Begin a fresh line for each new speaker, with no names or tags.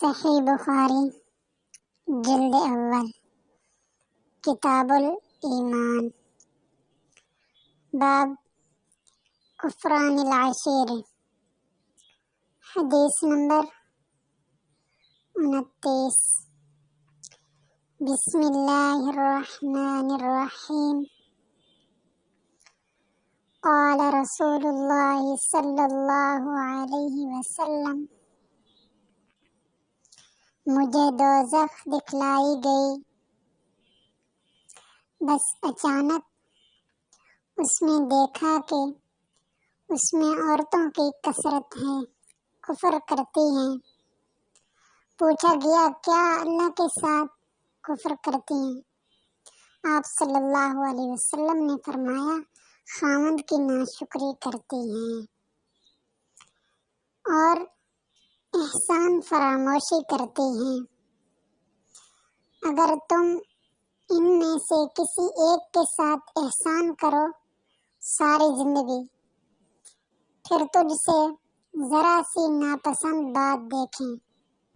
صحیح بخاری جلد اول کتاب الایمان باب کفران العشیر حدیث نمبر 29 بسم اللہ الرحمن الرحیم قال رسول اللہ صلی اللہ علیہ وسلم مجھے دوزخ دکھلائی گئی، بس اچانک اس میں دیکھا کہ اس میں عورتوں کی کثرت ہے، کفر کرتی ہیں۔ پوچھا گیا کیا اللہ کے ساتھ کفر کرتی ہیں؟ آپ صلی اللہ علیہ وسلم نے فرمایا خاوند کی ناشکری کرتی ہیں اور احسان فراموشی کرتی ہیں۔ اگر تم ان میں سے کسی ایک کے ساتھ احسان کرو ساری زندگی، پھر تجھ سے ذرا سی ناپسند بات دیکھیں